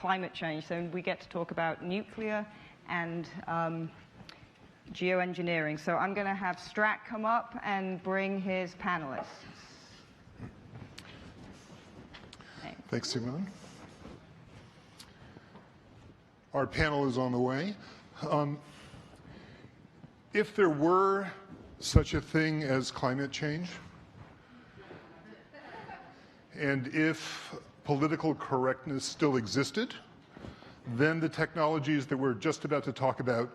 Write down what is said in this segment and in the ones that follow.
climate change. So we get to talk about nuclear and geoengineering. So I'm going to have Strat come up and bring his panelists. Thanks, Simone. Our panel is on the way. If there were such a thing as climate change, and if political correctness still existed, then the technologies that we're just about to talk about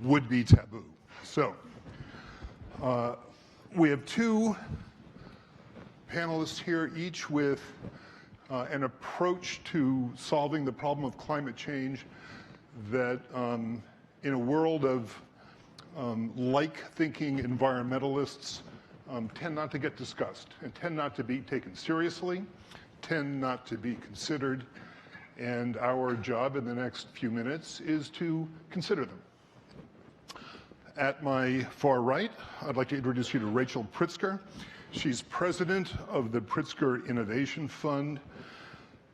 would be taboo. So we have two panelists here, each with an approach to solving the problem of climate change that in a world of like-thinking environmentalists tend not to get discussed and tend not to be taken seriously, tend not to be considered, and our job in the next few minutes is to consider them. At my far right, I'd like to introduce you to Rachel Pritzker. She's president of the Pritzker Innovation Fund,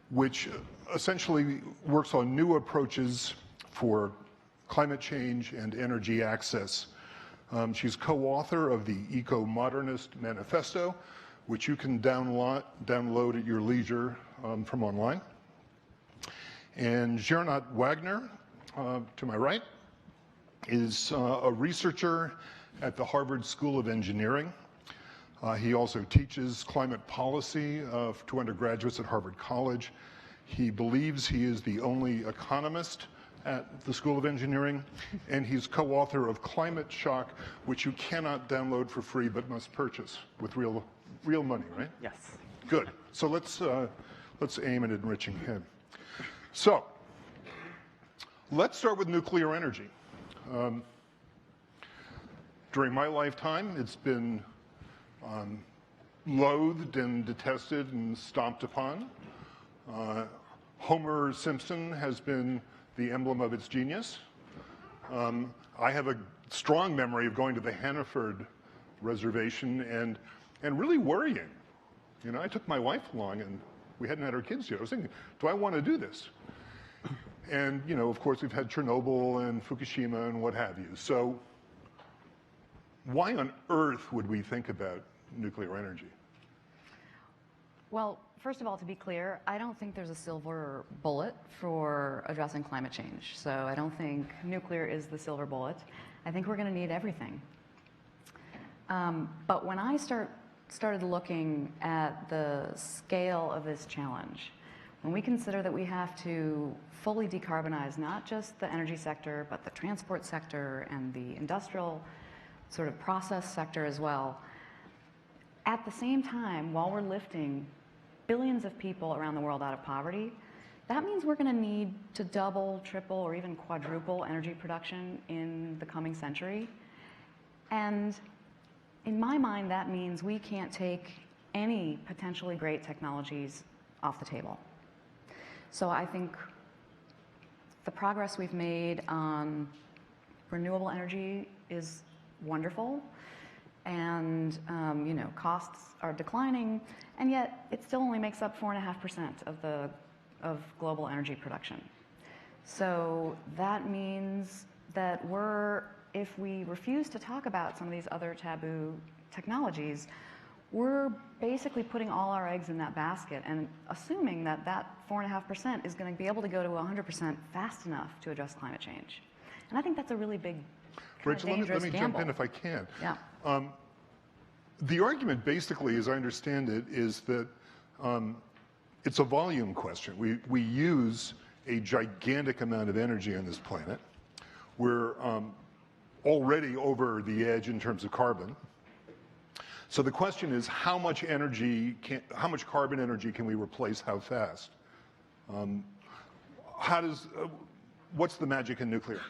which essentially works on new approaches for climate change and energy access. She's co-author of the Eco-Modernist Manifesto, which you can download at your leisure from online. And Gernot Wagner, to my right, is a researcher at the Harvard School of Engineering. He also teaches climate policy to undergraduates at Harvard College. He believes he is the only economist at the School of Engineering, and he's co-author of Climate Shock, which you cannot download for free but must purchase with real money, right? Yes. Good. So let's aim at enriching him. So let's start with nuclear energy. During my lifetime, it's been loathed and detested and stomped upon. Homer Simpson has been the emblem of its genius. I have a strong memory of going to the Hannaford Reservation and really worrying. You know, I took my wife along, and we hadn't had our kids yet. I was thinking, do I want to do this? And, you know, of course, we've had Chernobyl and Fukushima and what have you. So why on earth would we think about nuclear energy? Well, first of all, to be clear, I don't think there's a silver bullet for addressing climate change. So I don't think nuclear is the silver bullet. I think we're going to need everything. But when I started looking at the scale of this challenge, when we consider that we have to fully decarbonize not just the energy sector, but the transport sector and the industrial sort of process sector as well, at the same time, while we're lifting billions of people around the world out of poverty, that means we're going to need to double, triple, or even quadruple energy production in the coming century. And in my mind, that means we can't take any potentially great technologies off the table. So I think the progress we've made on renewable energy is wonderful. And you know, costs are declining, and yet it still only makes up 4.5% of global energy production. So that means that if we refuse to talk about some of these other taboo technologies, we're basically putting all our eggs in that basket and assuming that that 4.5% is going to be able to go to 100% fast enough to address climate change. And I think that's a really big Rachel, let me jump in if I can. Yeah. The argument basically, as I understand it, is that it's a volume question. We use a gigantic amount of energy on this planet. We're already over the edge in terms of carbon. So the question is, how much carbon energy can we replace? How fast? What's the magic in nuclear?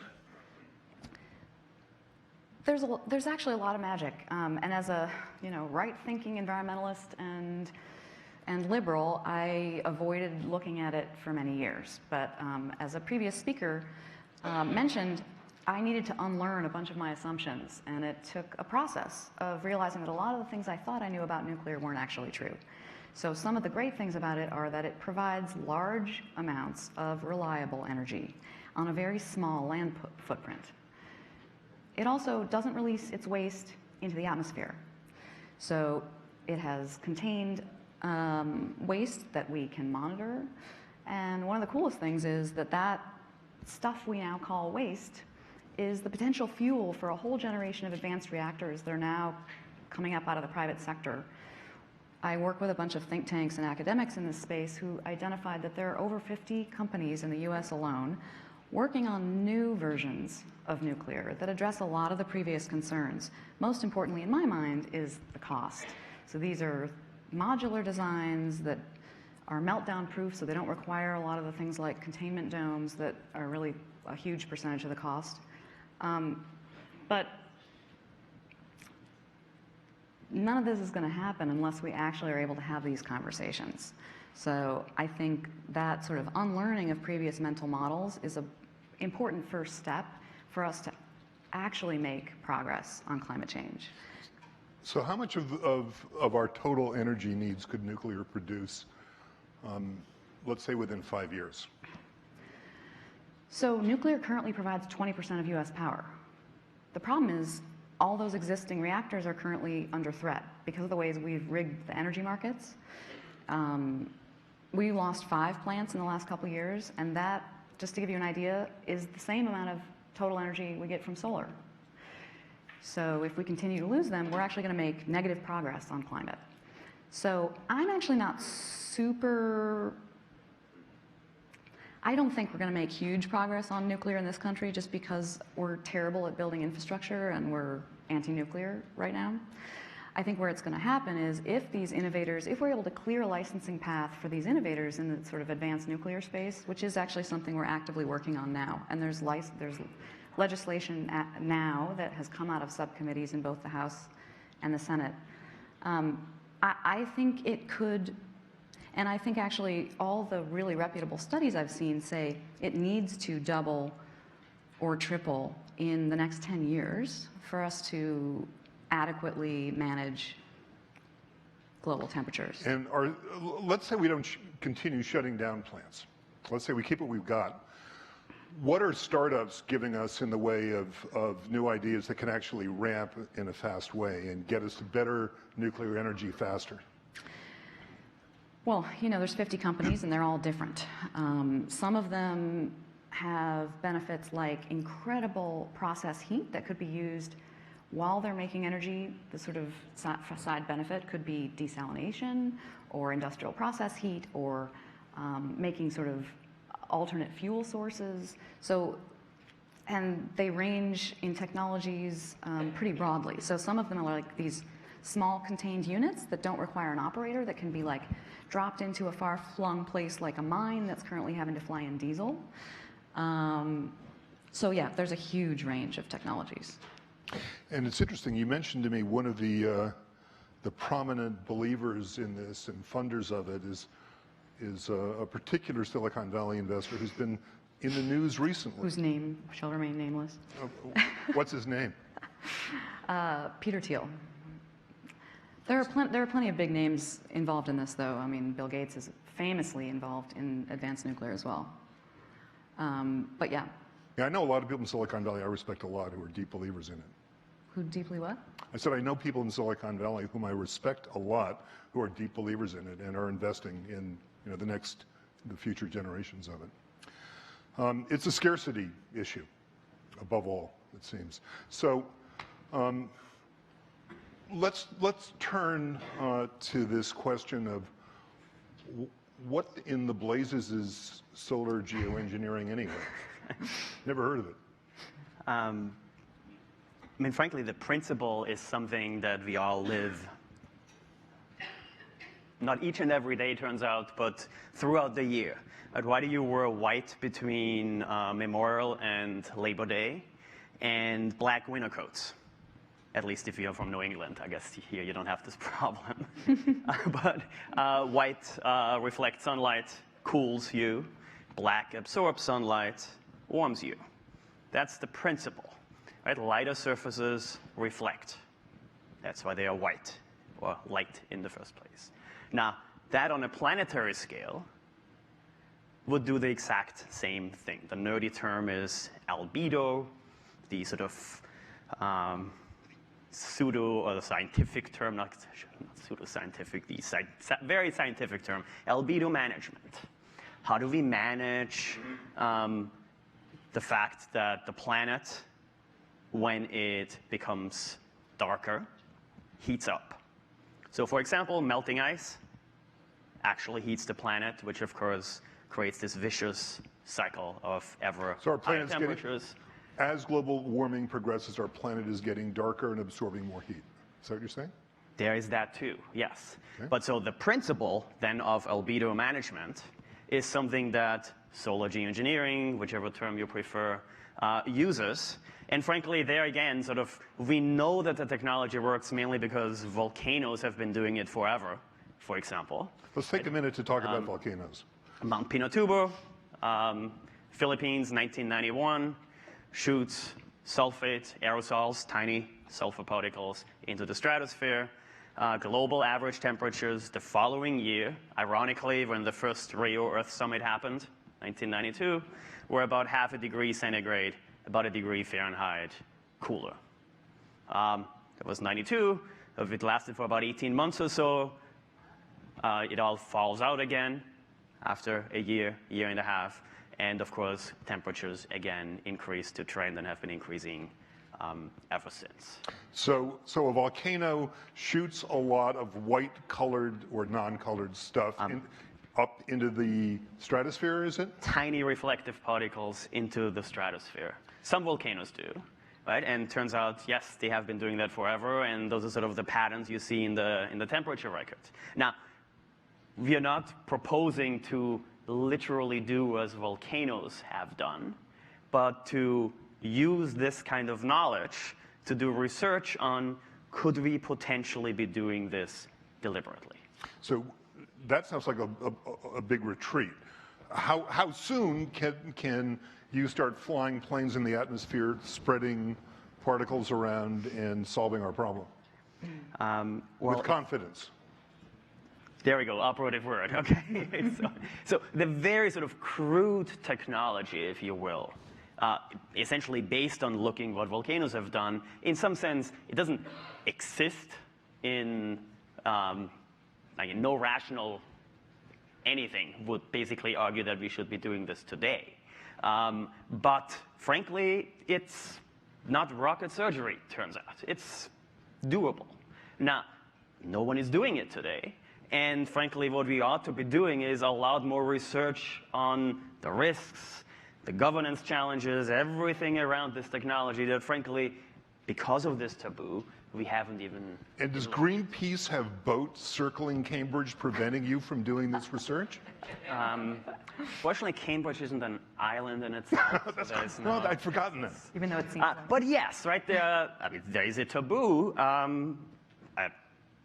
There's actually a lot of magic, and as a right-thinking environmentalist and liberal, I avoided looking at it for many years. But as a previous speaker mentioned, I needed to unlearn a bunch of my assumptions, and it took a process of realizing that a lot of the things I thought I knew about nuclear weren't actually true. So some of the great things about it are that it provides large amounts of reliable energy on a very small land footprint. It also doesn't release its waste into the atmosphere. So it has contained waste that we can monitor. And one of the coolest things is that that stuff we now call waste is the potential fuel for a whole generation of advanced reactors that are now coming up out of the private sector. I work with a bunch of think tanks and academics in this space who identified that there are over 50 companies in the US alone working on new versions of nuclear that address a lot of the previous concerns. Most importantly, in my mind, is the cost. So these are modular designs that are meltdown proof, so they don't require a lot of the things like containment domes that are really a huge percentage of the cost. But none of this is going to happen unless we actually are able to have these conversations. So I think that sort of unlearning of previous mental models is an important first step for us to actually make progress on climate change. So how much of our total energy needs could nuclear produce, let's say within 5 years? So nuclear currently provides 20% of US power. The problem is all those existing reactors are currently under threat because of the ways we've rigged the energy markets. We lost 5 plants in the last couple of years, and that, just to give you an idea, is the same amount of total energy we get from solar. So if we continue to lose them, we're actually going to make negative progress on climate. So I'm actually not I don't think we're going to make huge progress on nuclear in this country just because we're terrible at building infrastructure and we're anti-nuclear right now. I think where it's going to happen is if these innovators, if we're able to clear a licensing path for these innovators in the sort of advanced nuclear space, which is actually something we're actively working on now, and there's legislation now that has come out of subcommittees in both the House and the Senate. I think it could, and I think actually all the really reputable studies I've seen say it needs to double or triple in the next 10 years for us to adequately manage global temperatures. And let's say we don't continue shutting down plants. Let's say we keep what we've got. What are startups giving us in the way of new ideas that can actually ramp in a fast way and get us to better nuclear energy faster? Well, you know, there's 50 companies and they're all different. Some of them have benefits like incredible process heat that could be used while they're making energy. The sort of side benefit could be desalination or industrial process heat or making sort of alternate fuel sources. So, and they range in technologies pretty broadly. So some of them are like these small contained units that don't require an operator, that can be like dropped into a far-flung place like a mine that's currently having to fly in diesel. So yeah, there's a huge range of technologies. And it's interesting, you mentioned to me one of the prominent believers in this and funders of it is a particular Silicon Valley investor who's been in the news recently. Whose name shall remain nameless. What's his name? Peter Thiel. There are plenty of big names involved in this, though. I mean, Bill Gates is famously involved in advanced nuclear as well. But yeah. Yeah, I know a lot of people in Silicon Valley I respect a lot who are deep believers in it. Who deeply what? I said I know people in Silicon Valley whom I respect a lot who are deep believers in it and are investing in the future generations of it. It's a scarcity issue, above all, it seems. So let's turn to this question of what in the blazes is solar geoengineering anyway? Never heard of it. I mean, frankly, the principle is something that we all live, not each and every day, turns out, but throughout the year. Why do you wear white between Memorial and Labor Day and black winter coats? At least if you're from New England. I guess here you don't have this problem. But white reflects sunlight, cools you. Black absorbs sunlight, warms you. That's the principle. Right? Lighter surfaces reflect. That's why they are white, or light in the first place. Now, that on a planetary scale would do the exact same thing. The nerdy term is albedo, the sort of pseudo or the scientific term, not pseudo-scientific, the very scientific term, albedo management. How do we manage the fact that the planet, when it becomes darker, heats up? So for example, melting ice actually heats the planet, which of course creates this vicious cycle of ever So our higher planet's temperatures. As global warming progresses, our planet is getting darker and absorbing more heat. Is that what you're saying? There is that too, yes. Okay. But so the principle then of albedo management is something that solar geoengineering, whichever term you prefer, uses. And frankly, there again, sort of, we know that the technology works mainly because volcanoes have been doing it forever, for example. Let's take a minute to talk about volcanoes. Mount Pinatubo, Philippines, 1991, shoots sulfate aerosols, tiny sulfur particles, into the stratosphere. Global average temperatures the following year, ironically, when the first Rio Earth Summit happened, 1992, were about half a degree centigrade, about a degree Fahrenheit cooler. It was 92. It lasted for about 18 months or so. It all falls out again after a year and a half. And of course, temperatures again increase to trend and have been increasing ever since. So a volcano shoots a lot of white-colored or non-colored stuff up into the stratosphere, is it? Tiny reflective particles into the stratosphere. Some volcanoes do, right? And turns out, yes, they have been doing that forever, and those are sort of the patterns you see in the temperature records. Now, we are not proposing to literally do as volcanoes have done, but to use this kind of knowledge to do research on could we potentially be doing this deliberately. So that sounds like a big retreat. How soon can you start flying planes in the atmosphere, spreading particles around and solving our problem? With confidence. There we go, operative word, okay. So the very sort of crude technology, if you will, essentially based on looking what volcanoes have done, in some sense, it doesn't exist in, no rational anything would basically argue that we should be doing this today. But frankly, it's not rocket surgery, turns out. It's doable. Now, no one is doing it today. And frankly, what we ought to be doing is a lot more research on the risks, the governance challenges, everything around this technology that frankly, because of this taboo, we haven't even... And does Greenpeace have boats circling Cambridge preventing you from doing this research? Fortunately, Cambridge isn't an island in itself. So well, I'd forgotten that. Even though it seems but yes, right there, I mean, there is a taboo, a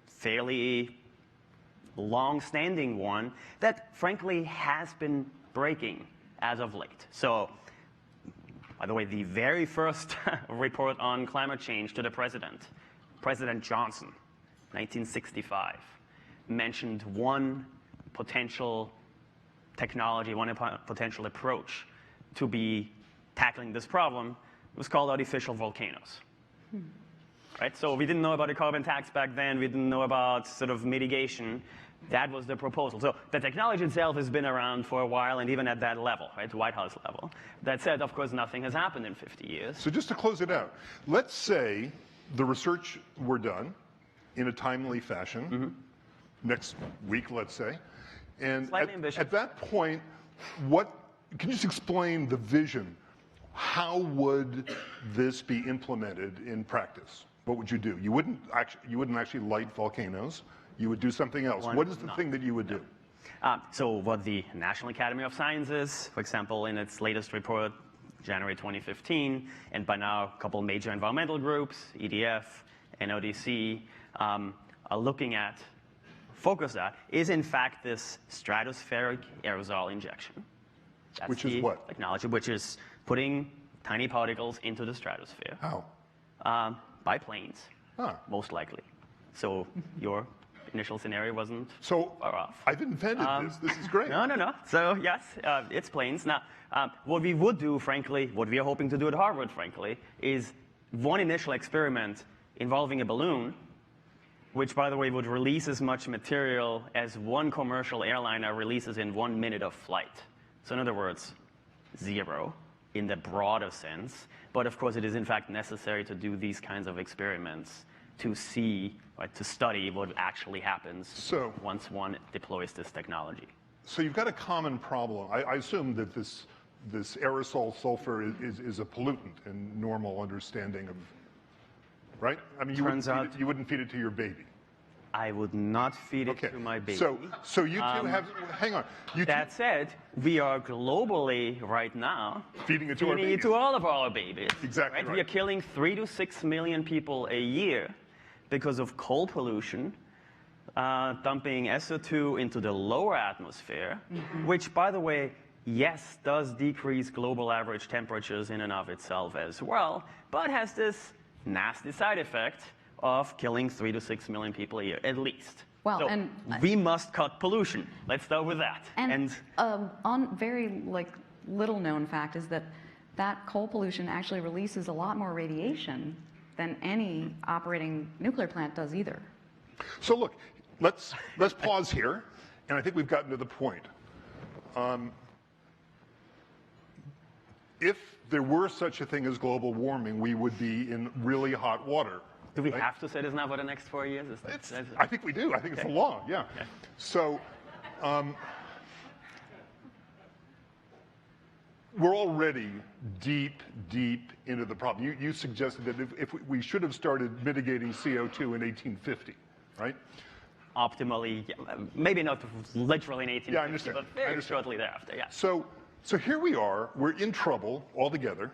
fairly long-standing one that frankly has been breaking as of late. So, by the way, the very first report on climate change to the president, President Johnson, 1965, mentioned one potential technology, one potential approach to be tackling this problem. It was called artificial volcanoes. Right? So we didn't know about a carbon tax back then. We didn't know about sort of mitigation. That was the proposal. So the technology itself has been around for a while, and even at that level, right, the White House level. That said, of course, nothing has happened in 50 years. So just to close it out, let's say the research were done in a timely fashion, next week, let's say. And at that point, can you just explain the vision? How would this be implemented in practice? What would you do? You wouldn't actually light volcanoes. You would do something else. What is the thing that you would do? So what the National Academy of Sciences, for example, in its latest report, January 2015, and by now a couple major environmental groups, EDF, NODC, are looking at, focus at, is in fact this stratospheric aerosol injection. That's which is what? Technology, which is putting tiny particles into the stratosphere. How? By planes, most likely. So initial scenario wasn't So far off. I've invented this. This is great. No. So yes, it's planes. Now, what we would do, frankly, what we are hoping to do at Harvard, frankly, is one initial experiment involving a balloon, which, by the way, would release as much material as one commercial airliner releases in 1 minute of flight. So in other words, 0 in the broader sense. But of course, it is in fact necessary to do these kinds of experiments to see, right, to study what actually happens once one deploys this technology. So you've got a common problem. I assume that this aerosol sulfur is a pollutant in normal understanding of, right? I mean, you wouldn't feed it to your baby. I would not feed it to my baby. So you two have, hang on. That said, we are globally right now feeding it to our babies. To all of our babies. Exactly right. We are killing 3 to 6 million people a year because of coal pollution, dumping SO2 into the lower atmosphere, which, by the way, yes, does decrease global average temperatures in and of itself as well, but has this nasty side effect of killing 3 to 6 million people a year, at least. Well, so and we must cut pollution. Let's start with that. And on very little known fact is that coal pollution actually releases a lot more radiation than any operating nuclear plant does either. So look, let's pause here, and I think we've gotten to the point. If there were such a thing as global warming, we would be in really hot water. Do we have to say this now for the next 4 years? I think we do. I think it's a law, yeah. Okay. So we're already deep into the problem. You suggested that if we should have started mitigating CO2 in 1850, right? Optimally, yeah, maybe not literally in 1850, I understand. but very shortly thereafter, yeah. So here we are. We're in trouble altogether.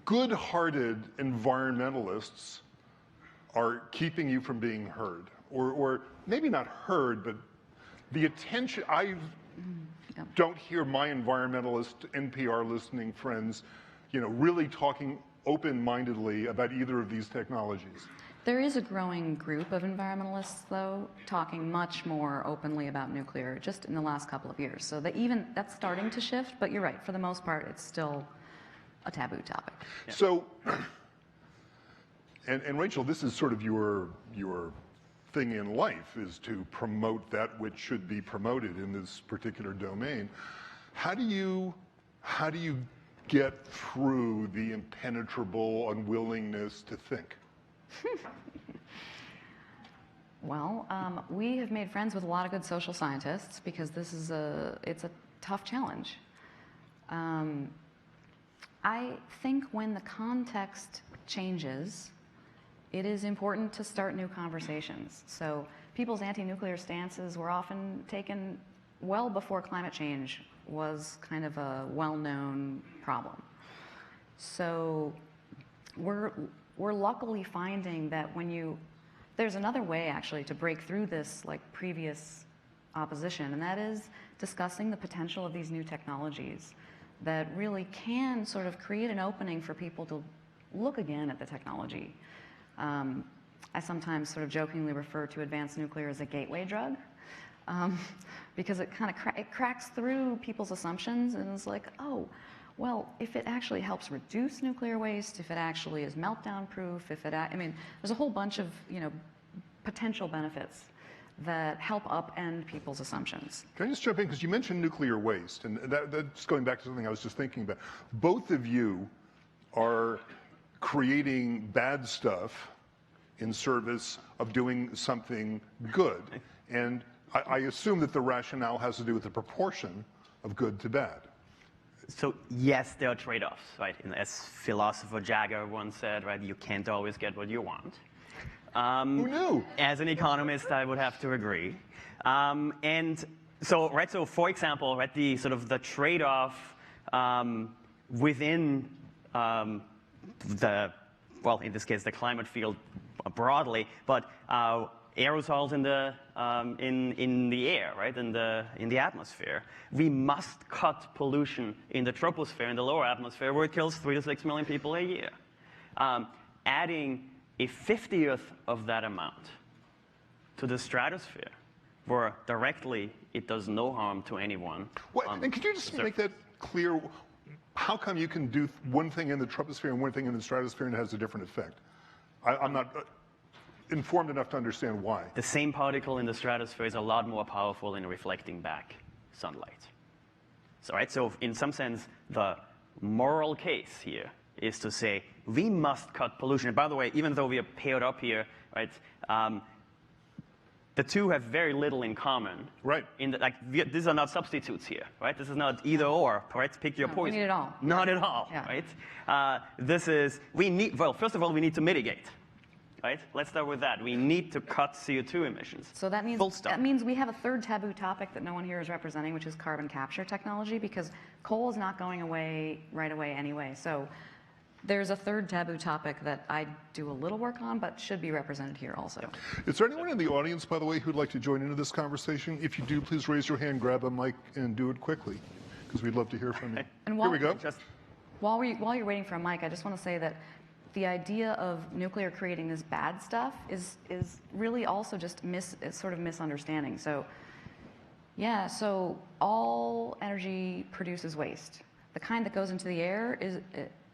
Good-hearted environmentalists are keeping you from being heard, or maybe not heard, but the attention. Don't hear my environmentalist NPR listening friends, really talking open-mindedly about either of these technologies. There is a growing group of environmentalists, though, talking much more openly about nuclear just in the last couple of years. So that's starting to shift, but you're right. For the most part, it's still a taboo topic. Yeah. So, and Rachel, this is sort of your thing in life, is to promote that which should be promoted in this particular domain. How do you get through the impenetrable unwillingness to think? Well, we have made friends with a lot of good social scientists because it's a tough challenge. I think when the context changes, it is important to start new conversations. So people's anti-nuclear stances were often taken well before climate change was kind of a well-known problem. So we're luckily finding that there's another way actually to break through this previous opposition, and that is discussing the potential of these new technologies that really can sort of create an opening for people to look again at the technology. I sometimes sort of jokingly refer to advanced nuclear as a gateway drug because it kind of it cracks through people's assumptions and is like, oh, well, if it actually helps reduce nuclear waste, if it actually is meltdown proof, there's a whole bunch of potential benefits that help upend people's assumptions. Can I just jump in? Because you mentioned nuclear waste, and that's going back to something I was just thinking about. Both of you are creating bad stuff in service of doing something good. And I assume that the rationale has to do with the proportion of good to bad. So yes, there are trade-offs, right? And as philosopher Jagger once said, right, you can't always get what you want. Who knew? As an economist, I would have to agree. And so, right, so for example, right, the sort of the trade-off within well, in this case, the climate field broadly, but aerosols in the air, right, in the atmosphere. We must cut pollution in the troposphere, in the lower atmosphere, where it kills 3 to 6 million people a year. Adding a 50th of that amount to the stratosphere, where directly it does no harm to anyone. And could you just make that clear? How come you can do one thing in the troposphere and one thing in the stratosphere and it has a different effect? I'm not informed enough to understand why. The same particle in the stratosphere is a lot more powerful in reflecting back sunlight. So in some sense, the moral case here is to say we must cut pollution. And by the way, even though we are paired up here, right, the two have very little in common. Right. These are not substitutes here, right? This is not either or, right? Pick your poison. We need it all. Not at all, Yeah. right? Well, first of all, we need to mitigate, right? Let's start with that. We need to cut CO2 emissions. So that means, Full stop. we have a third taboo topic that no one here is representing, which is carbon capture technology, because coal is not going away right away anyway. So there's a third taboo topic that I do a little work on, but should be represented here also. Is there anyone in the audience, by the way, who'd like to join into this conversation? If you do, please raise your hand, grab a mic, and do it quickly, because we'd love to hear from you. And Here we go. While you're waiting for a mic, I just want to say that the idea of nuclear creating this bad stuff is really also just sort of misunderstanding. So, yeah, so all energy produces waste. The kind that goes into the air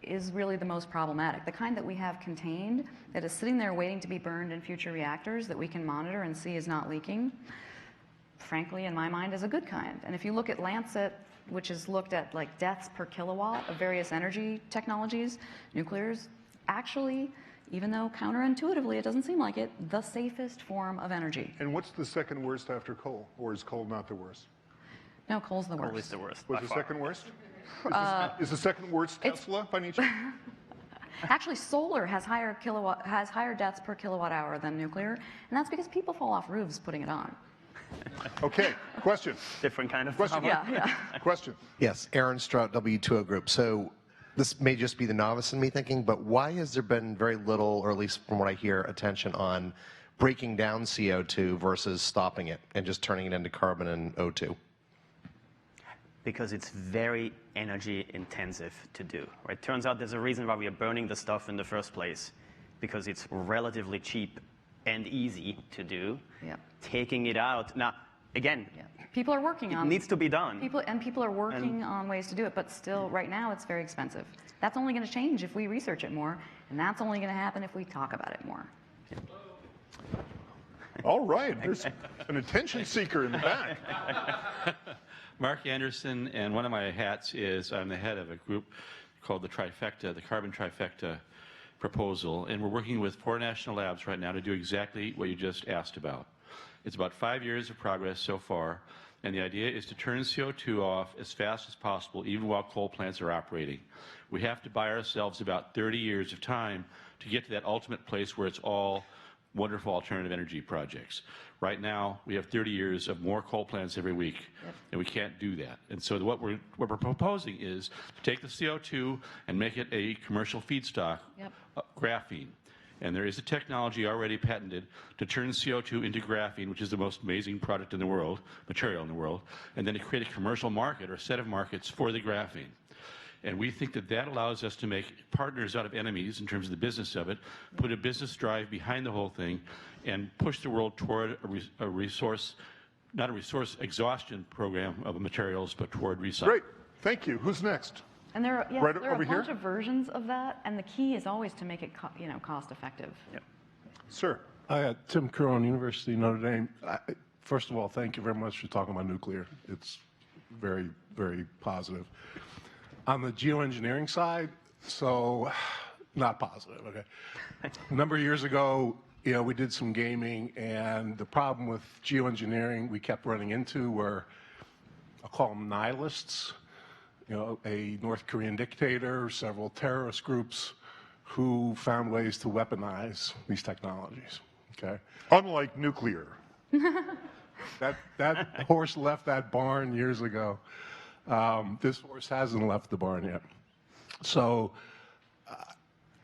is really the most problematic. The kind that we have contained, that is sitting there waiting to be burned in future reactors that we can monitor and see is not leaking, frankly, in my mind, is a good kind. And if you look at Lancet, which has looked at like deaths per kilowatt of various energy technologies, nuclear is actually, even though counterintuitively it doesn't seem like it, the safest form of energy. And what's the second worst after coal? Or is coal not the worst? No, coal's the worst. Coal is the worst. What's the second worst? Is the second worst Tesla by any chance? Actually, solar has higher deaths per kilowatt hour than nuclear, and that's because people fall off roofs putting it on. Okay, question. Different kind of Question. Yeah. Question. Yes, Aaron Strout, W2O Group. So this may just be the novice in me thinking, but why has there been very little, or at least from what I hear, attention on breaking down CO2 versus stopping it and just turning it into carbon and O2? Because it's very energy intensive to do, right? Turns out there's a reason why we are burning the stuff in the first place, because it's relatively cheap and easy to do. Yeah. Taking it out, now, again, People are working on it needs to be done. People are working on ways to do it, but still, right now, it's very expensive. That's only going to change if we research it more, and that's only going to happen if we talk about it more. All right, there's an attention seeker in the back. Mark Anderson, and one of my hats is I'm the head of a group called the Trifecta, the Carbon Trifecta proposal, and we're working with 4 national labs right now to do exactly what you just asked about. It's about 5 years of progress so far, and the idea is to turn CO2 off as fast as possible, even while coal plants are operating. We have to buy ourselves about 30 years of time to get to that ultimate place where it's all wonderful alternative energy projects. Right now, we have 30 years of more coal plants every week, and we can't do that. And so what we're proposing is to take the CO2 and make it a commercial feedstock, graphene. And there is a technology already patented to turn CO2 into graphene, which is the most amazing product in the world, material in the world, and then to create a commercial market or a set of markets for the graphene. And we think that that allows us to make partners out of enemies in terms of the business of it, put a business drive behind the whole thing, and push the world toward a resource, not a resource exhaustion program of materials, but toward recycling. Great, thank you. Who's next? And there are a over here? bunch of versions of that, and the key is always to make it cost effective. Sir. Tim Curran, University of Notre Dame. First of all, thank you very much for talking about nuclear. It's very, very positive. On the geoengineering side, so not positive, okay. A number of years ago, we did some gaming, and the problem with geoengineering we kept running into were, I'll call them nihilists, a North Korean dictator, several terrorist groups who found ways to weaponize these technologies, okay? Unlike nuclear. That horse left that barn years ago. This horse hasn't left the barn yet. So,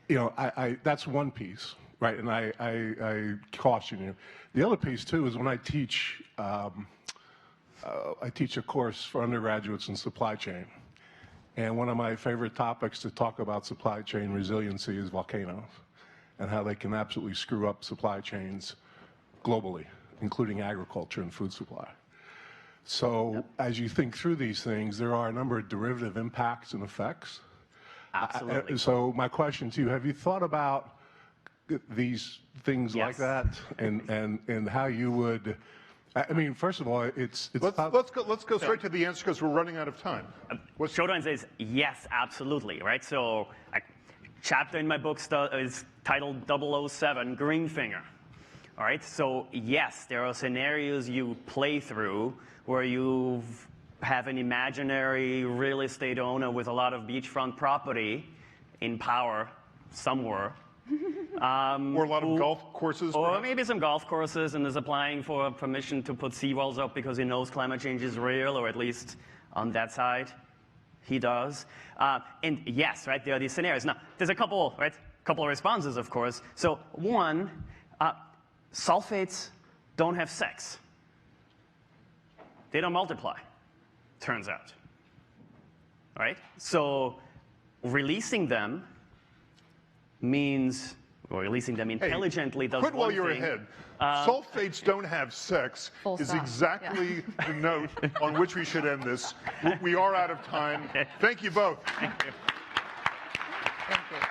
that's one piece, right? And I caution you. The other piece too is when I teach a course for undergraduates in supply chain. And one of my favorite topics to talk about supply chain resiliency is volcanoes. and how they can absolutely screw up supply chains globally, including agriculture and food supply. So as you think through these things, there are a number of derivative impacts and effects. Absolutely. So my question to you, have you thought about these things like that and how you would, I mean, first of all, let's go straight to the answer because we're running out of time. Short answer is yes, absolutely, right? So a chapter in my book is titled 007, Greenfinger. All right, so yes, there are scenarios you play through where you have an imaginary real estate owner with a lot of beachfront property in power somewhere. Or a lot of golf courses. Or perhaps? maybe some golf courses and is applying for permission to put seawalls up because he knows climate change is real, or at least on that side, he does. And yes, right, there are these scenarios. Now, there's a couple, right, couple of responses, of course. So one, sulfates don't have sex. They don't multiply, turns out. All right? So releasing them means, or releasing them intelligently does quit one while you're thing. ahead. Sulfates don't have sex Full is stop. exactly the note on which we should end this. We are out of time. Thank you both. Thank you.